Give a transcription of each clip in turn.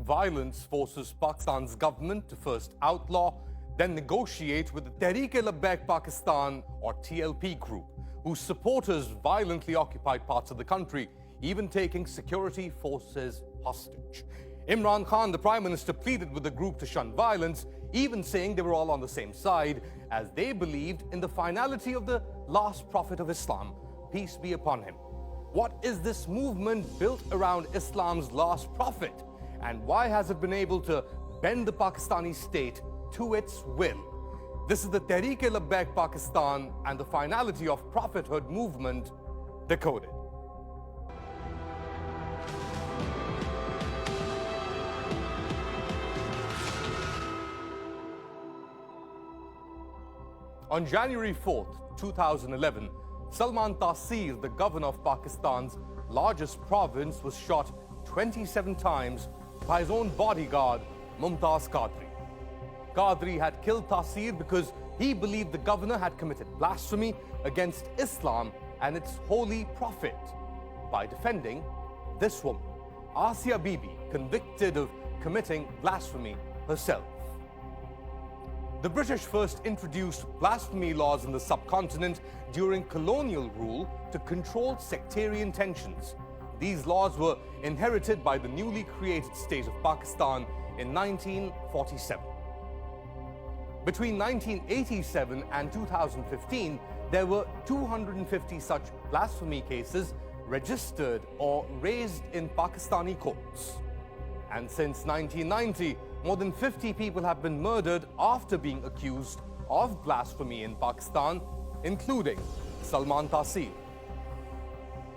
Violence forces Pakistan's government to first outlaw, then negotiate with the Tehreek-e-Labbaik Pakistan or T.L.P group, whose supporters violently occupied parts of the country, even taking security forces hostage. Imran Khan, the Prime Minister, pleaded with the group to shun violence, even saying they were all on the same side, as they believed in the finality of the last prophet of Islam, peace be upon him. What is this movement built around Islam's last prophet? And why has it been able to bend the Pakistani state to its will? This is the Tehreek-e-Labbaik Pakistan and the finality of prophethood movement, Decoded. On January 4th, 2011, Salman Taseer, the governor of Pakistan's largest province, was shot 27 times by his own bodyguard, Mumtaz Qadri. Qadri had killed Taseer because he believed the governor had committed blasphemy against Islam and its holy prophet by defending this woman, Asia Bibi, convicted of committing blasphemy herself. The British first introduced blasphemy laws in the subcontinent during colonial rule to control sectarian tensions. These laws were inherited by the newly created state of Pakistan in 1947. Between 1987 and 2015, there were 250 such blasphemy cases registered or raised in Pakistani courts. And since 1990, more than 50 people have been murdered after being accused of blasphemy in Pakistan, including Salman Taseer.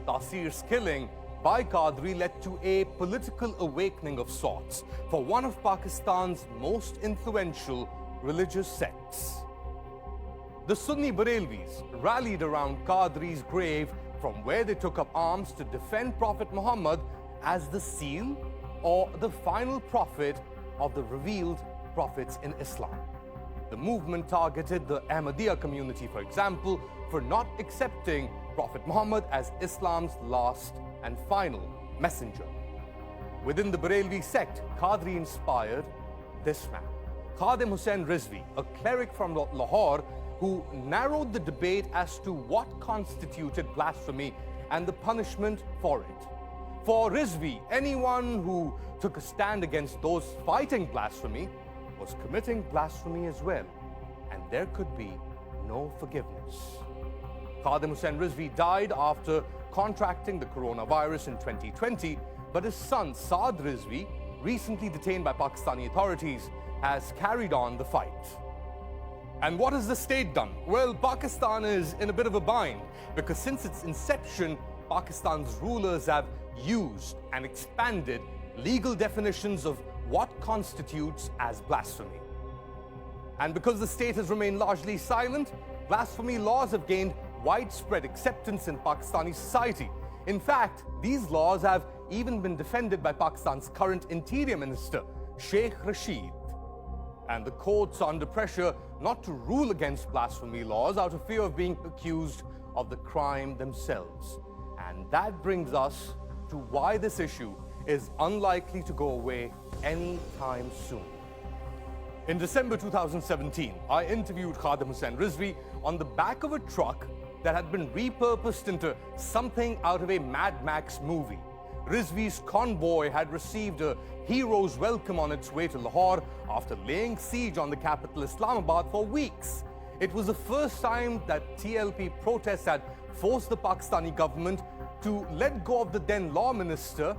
Taseer's killing by Qadri led to a political awakening of sorts for one of Pakistan's most influential religious sects. The Sunni Barelvis rallied around Qadri's grave, from where they took up arms to defend Prophet Muhammad as the seal or the final prophet of the revealed prophets in Islam. The movement targeted the Ahmadiyya community, for example, for not accepting Prophet Muhammad as Islam's last and final messenger. Within the Barelvi sect, Qadri inspired this man, Khadim Hussain Rizvi, a cleric from Lahore, who narrowed the debate as to what constituted blasphemy and the punishment for it. For Rizvi, anyone who took a stand against those fighting blasphemy was committing blasphemy as well, and there could be no forgiveness. Khadim Hussain Rizvi died after contracting the coronavirus in 2020, but his son Saad Rizvi, recently detained by Pakistani authorities, has carried on the fight. And what has the state done? Well, Pakistan is in a bit of a bind, because since its inception, Pakistan's rulers have used and expanded legal definitions of what constitutes as blasphemy. And because the state has remained largely silent, blasphemy laws have gained widespread acceptance in Pakistani society. In fact, these laws have even been defended by Pakistan's current Interior Minister, Sheikh Rashid. And the courts are under pressure not to rule against blasphemy laws out of fear of being accused of the crime themselves. And that brings us to why this issue is unlikely to go away anytime soon. In December 2017, I interviewed Khadim Hussain Rizvi on the back of a truck that had been repurposed into something out of a Mad Max movie. Rizvi's convoy had received a hero's welcome on its way to Lahore after laying siege on the capital Islamabad for weeks. It was the first time that T.L.P protests had forced the Pakistani government to let go of the then law minister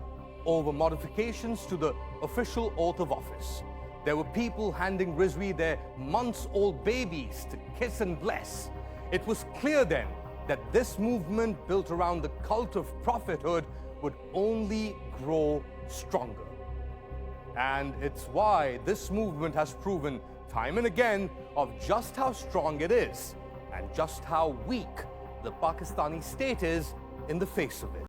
over modifications to the official oath of office. There were people handing Rizvi their months-old babies to kiss and bless. It was clear then that this movement built around the cult of prophethood would only grow stronger. And it's why this movement has proven time and again of just how strong it is and just how weak the Pakistani state is in the face of it.